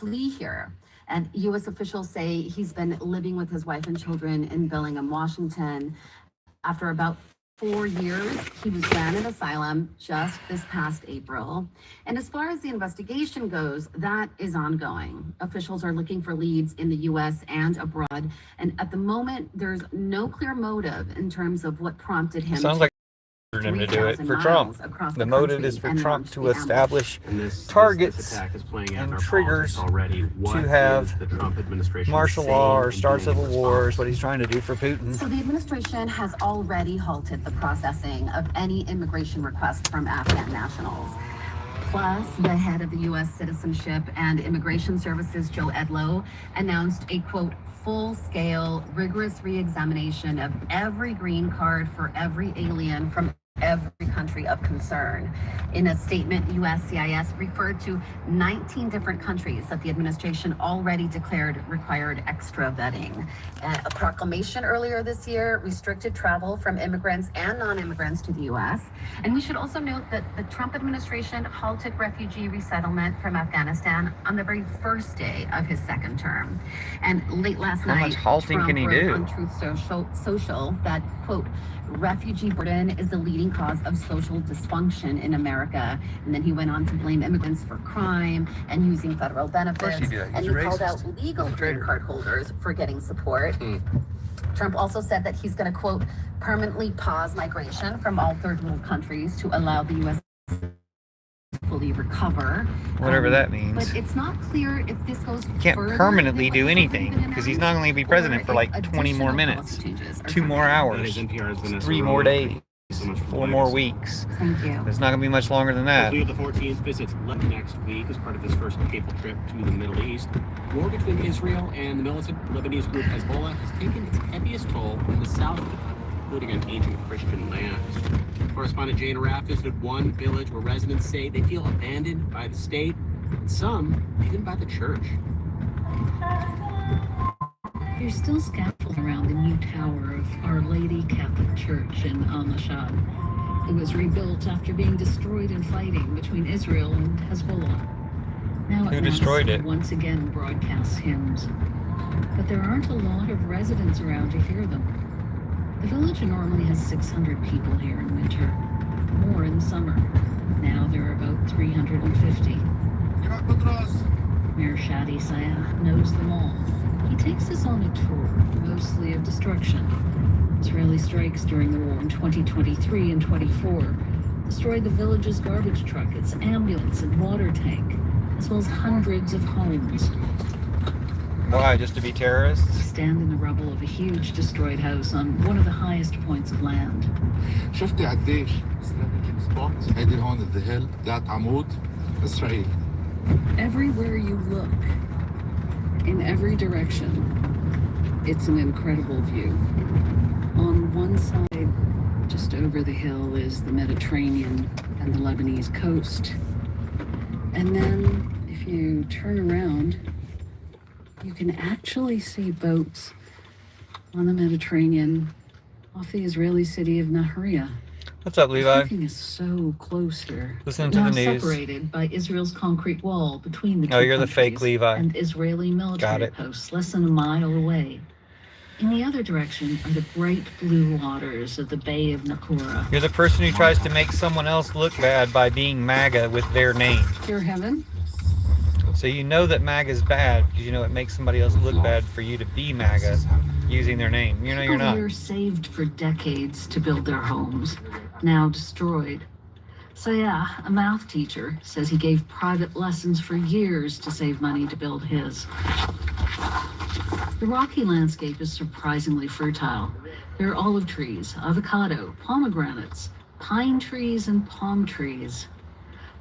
flee here. And U.S. officials say he's been living with his wife and children in Bellingham, Washington. After about 4 years, he was granted asylum just this past April. And as far as the investigation goes, that is ongoing. Officials are looking for leads in the U.S. and abroad. And at the moment, there's no clear motive in terms of what prompted him Sounds like him to do it for Trump. The motive is for Trump to establish targets and triggers to have martial law or start civil war is what he's trying to do for Putin. So the administration has already halted the processing of any immigration requests from Afghan nationals. Plus, the head of the U.S. Citizenship and Immigration Services, Joe Edlow, announced a, quote, full-scale, rigorous re-examination of every green card for every alien from every country of concern. In a statement, USCIS referred to 19 different countries that the administration already declared required extra vetting. A proclamation earlier this year restricted travel from immigrants and non-immigrants to the U.S. And we should also note that the Trump administration halted refugee resettlement from Afghanistan on the very first day of his second term. And late last night, how much halting Trump can he do? on Truth Social that, quote, refugee burden is the leading cause of social dysfunction in America. And then he went on to blame immigrants for crime and using federal benefits. And he called out legal green card holders for getting support. Trump also said that he's going to, quote, permanently pause migration from all third world countries to allow the U.S. fully recover. Whatever that means. But it's not clear if this goes He can't permanently do anything because he's not going to be president for like 20 more minutes, 2 more hours, 3 more days, 4 more weeks. Thank you. It's not going to be much longer than that. Leo XIV visits Lebanon next week as part of his first papal trip to the Middle East. War between Israel and the militant Lebanese group Hezbollah has taken its heaviest toll in the south, including on ancient Christian lands. Correspondent Jane Raff visited one village where residents say they feel abandoned by the state, and some even by the church. There's still scaffolding around the new tower of Our Lady Catholic Church in Al-Mashhad. It was rebuilt after being destroyed in fighting between Israel and Hezbollah. Now Who destroyed it? Once again broadcasts hymns. But there aren't a lot of residents around to hear them. The village normally has 600 people here in winter, more in summer. Now there are about 350. Mayor Shadi Sayah knows them all. He takes us on a tour, mostly of destruction. Israeli strikes during the war in 2023 and 24 destroyed the village's garbage truck, its ambulance and water tank, as well as hundreds of homes. Why, just to be terrorists? Stand in the rubble of a huge destroyed house on one of the highest points of land. شفتي قديش Islamic spot هيدي هون الذهل ذات عمود إسرائيل. Everywhere you look, in every direction, it's an incredible view. On one side, just over the hill, is the Mediterranean and the Lebanese coast. And then, if you turn around, you can actually see boats on the Mediterranean off the Israeli city of Nahariya. What's up, Levi? Everything is so close here. Listen to the news. Separated by Israel's concrete wall between the two Oh, you're the fake countries Levi. and Israeli military posts less than a mile away. In the other direction are the bright blue waters of the Bay of Nakura. You're the person who tries to make someone else look bad by being MAGA with their name. Pure heaven. So you know that MAGA is bad because you know it makes somebody else look bad for you to be MAGA using their name. You know you're not. People here saved for decades to build their homes, now destroyed. Sayah, a math teacher, says he gave private lessons for years to save money to build his. The rocky landscape is surprisingly fertile. There are olive trees, avocado, pomegranates, pine trees, and palm trees.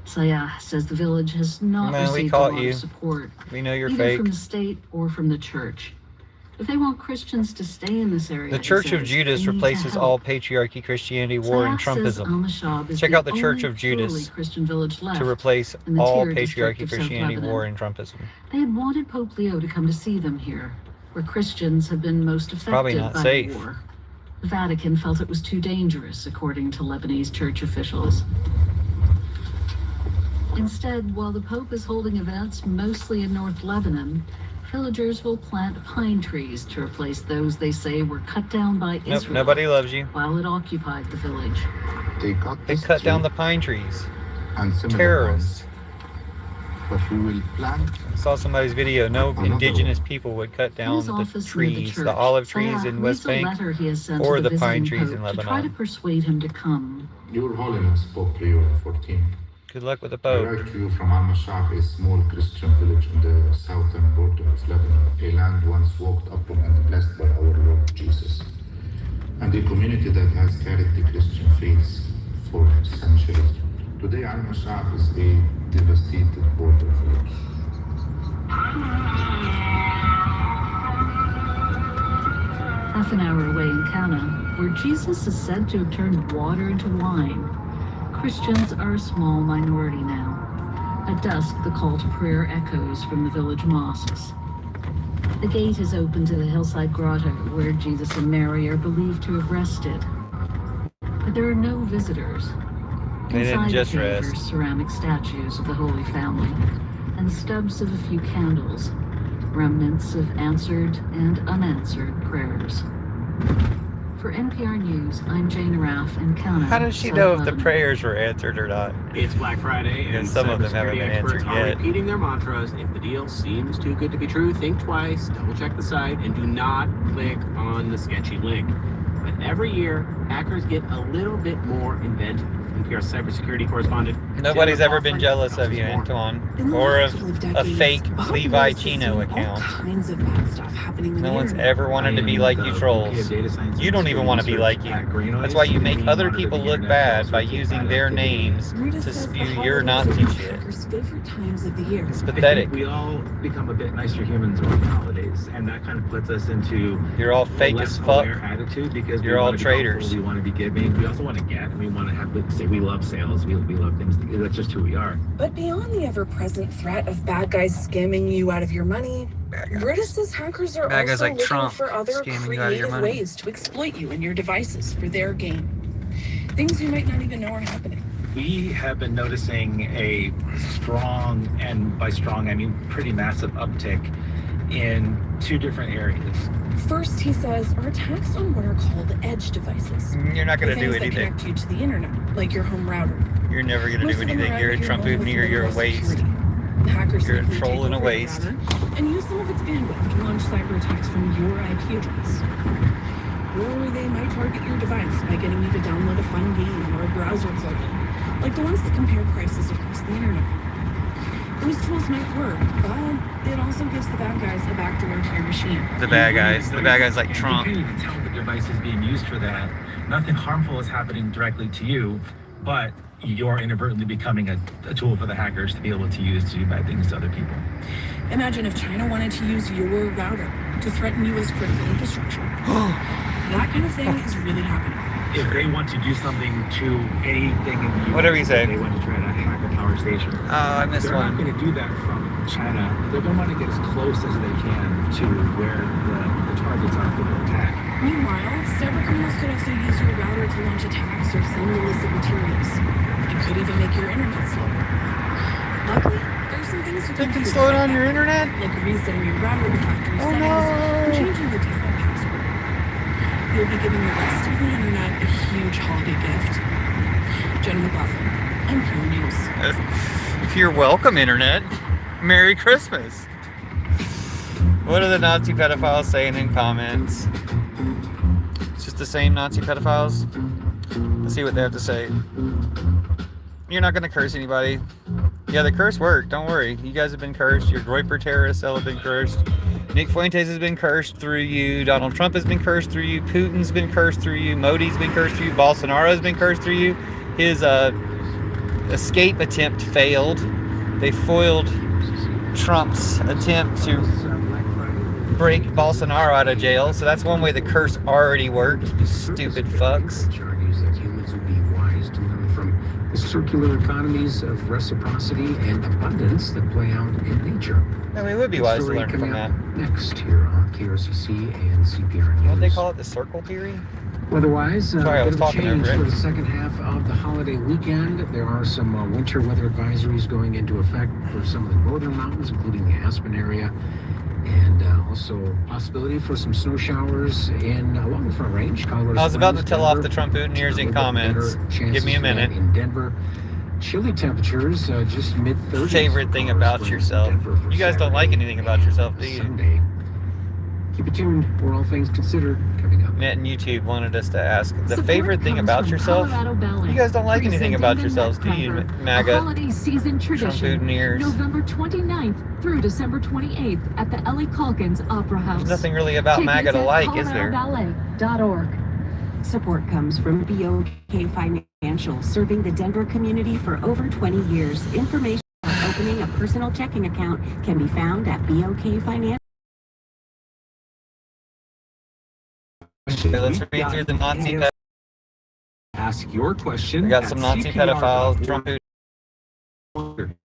Sayah says the village has not received a lot of support, we know you're either fake. from the state or from the church. If they want Christians to stay in this area, The Church of Judas replaces all patriarchy, Christianity, war, and Trumpism. Check out the Church of Judas to replace all patriarchy, Christianity, war, and Trumpism. They had wanted Pope Leo to come to see them here, where Christians have been most affected Probably not by safe. the war. The Vatican felt it was too dangerous, according to Lebanese church officials. Instead, while the Pope is holding events mostly in North Lebanon, villagers will plant pine trees to replace those they say were cut down by Israel. Nope, nobody loves you. While it occupied the village. They cut down the pine trees. And Terrorists. ones, but we will plant. I saw somebody's video. No indigenous people would cut down the trees, the olive trees in West Bank, or the pine trees in Lebanon. To try to persuade him to come. Your Holiness, Pope Leo 14. Good luck with the I Pope. write to you from Al-Mashab, a small Christian village on the southern border of Lebanon, a land once walked upon and blessed by our Lord Jesus, and a community that has carried the Christian faith for centuries. Today, Al-Mashab is a devastated border village. Half an hour away in Cana, where Jesus is said to have turned water into wine, Christians are a small minority now. At dusk, the call to prayer echoes from the village mosques. The gate is open to the hillside grotto where Jesus and Mary are believed to have rested. But there are no visitors. They didn't just Inside the cave are rest. ceramic statues of the Holy Family and the stubs of a few candles, remnants of answered and unanswered prayers. For NPR News, I'm Jane Araf in Cana. How does she South know if the Lebanon. prayers were answered or not? It's Black Friday, Yeah, and some of them haven't cybersecurity been experts answered are yet. repeating their mantras. If the deal seems too good to be true, think twice, double check the site, and do not click on the sketchy link. But every year, hackers get a little bit more inventive. NPR cybersecurity correspondent. Nobody's Jennifer ever been Puffin jealous tells of us you, more. Antoine. Or a fake Levi Chino account. Kinds of bad stuff happening on No the one's internet. ever wanted to be like you trolls. You don't even want to be like you. That's why you make other people look bad by using their names Rita to says spew the your holidays Nazi are shit. hackers' favorite times of the year. It's I pathetic. think we all become a bit nicer humans around the holidays, and that kind of puts us into You're all a fake less as fuck. aware attitude because You're we all want to be traitors. helpful, we want to be giving, we also want to get, and we want to have say we love sales, we love things. That's just who we are. But beyond the ever-present threat of bad guys scamming you out of your money, Rita says hackers are Bad guys also like looking Trump for other scamming you out of your creative money. ways to exploit you and your devices for their gain. Things you might not even know are happening. We have been noticing a strong, and by strong I mean pretty massive uptick in two different areas. First, he says, are attacks on what are called edge devices. You're not going to do Things that anything. connect you to the internet, like your home router. You're never going to Most do of them anything. are You're a out of your Trump home with nigger. You're a minimal waste. security. The hackers You're a simply troll take and a over your waste. router and use some of its bandwidth to launch cyber attacks from your IP address. Or they might target your device by getting you to download a fun game or a browser plugin, like the ones that compare prices across the internet. Those tools might work, but it also gives the bad guys a backdoor to your machine. The bad guys like And Trump. You can't even tell the device is being used for that. Nothing harmful is happening directly to you, but you're inadvertently becoming a tool for the hackers to be able to use to do bad things to other people. Imagine if China wanted to use your router to threaten U.S. critical infrastructure. That kind of thing is really happening. If they want to do something to anything in the US, Whatever you say. they want to try to hack a power station. Oh, I missed They're not one. going to do that from China. They're going to want to get as close as they can to where the targets are for their attack. Meanwhile, cybercriminals could also use your router to launch attacks or send illicit materials. It could even make your internet slower. Luckily, there's some things you They can can do to slow fight down your that, internet? like resetting your router to factory Oh, settings no. or changing the default password. You'll be giving the rest of the internet a huge holiday gift. Jen McLaughlin, NPR News. You're welcome, Internet. Merry Christmas. What are the Nazi pedophiles saying in comments? It's just the same Nazi pedophiles. Let's see what they have to say. You're not going to curse anybody. Yeah, the curse worked. Don't worry. You guys have been cursed. Your Groiper terrorists all have been cursed. Nick Fuentes has been cursed through you. Donald Trump has been cursed through you. Putin's been cursed through you. Modi's been cursed through you. Bolsonaro's been cursed through you. His escape attempt failed. They foiled Trump's attempt to break Bolsonaro out of jail. So that's one way the curse already worked. You stupid fucks. Argues that humans would be wise to learn from the circular economies of reciprocity and abundance that play out in nature. And we would be wise to Story learn from coming that. up next here on KRCC and CPR News. What do they call it? The circle theory? Weather-wise, Sorry, I a was bit of a talking change over it. for the second half of the holiday weekend. There are some winter weather advisories going into effect for some of the northern mountains, including the Aspen area, and also possibility for some snow showers along the Front Range. Colorado I was about to Springs, tell off Denver, the Trump boutonnieres in a little bit comments. better chances Give me a for that minute. in Denver. Chilly temperatures, just mid-30s. Favorite thing about yourself. You guys don't like anything about yourself, do you? Sunday. Keep it tuned for all things considered coming up. Net and YouTube wanted us to ask the Support favorite thing comes about from yourself. Colorado Ballet, You guys don't like anything about presenting the yourselves, do you, Nutcracker, a MAGA? holiday season Trump tradition, boutonnieres. November 29th through December 28th at the Ellie Calkins Opera House. There's nothing really about MAGA to like, is there? ColoradoBallet.org. Support comes from BOK Financial, serving the Denver community for over 20 years. Information on opening a personal checking account can be found at BOK Financial. Okay, let's read through the Nazi pedophiles. Ask your question. We got at some Nazi CPR.org. pedophiles, Trump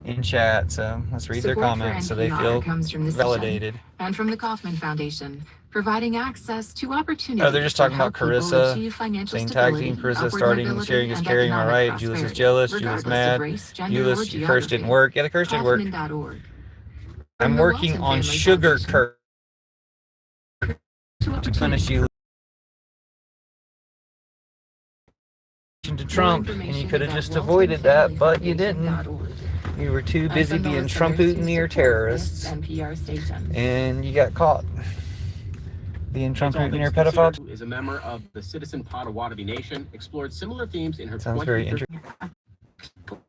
in chat, so let's read their Support for comments so they NPR feel comes from this validated. and from the Kaufman Foundation, providing access to opportunities. Oh, they're just talking about to help people Carissa, achieve financial saying tag stability, team Carissa upward starting mobility, sharing is and caring, all economic right. Julius is prosperity, jealous, Julius regardless of mad, race, gender, Julius, or your curse didn't geography. work. Yeah, the curse did work. Kaufman.org. I'm From the working Walton on Family sugar Foundation curse to to punish you to Trump, and you could have just avoided that, but you didn't. You were too busy being Trump boutonniere terrorists, NPR station. and you got caught being Trump That's all boutonniere things pedophile. considered, who is a member of the Citizen Potawatomi Nation, explored similar themes in her Sounds very 2013 interesting.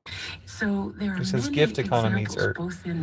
So there are It says many gift economies examples, are both in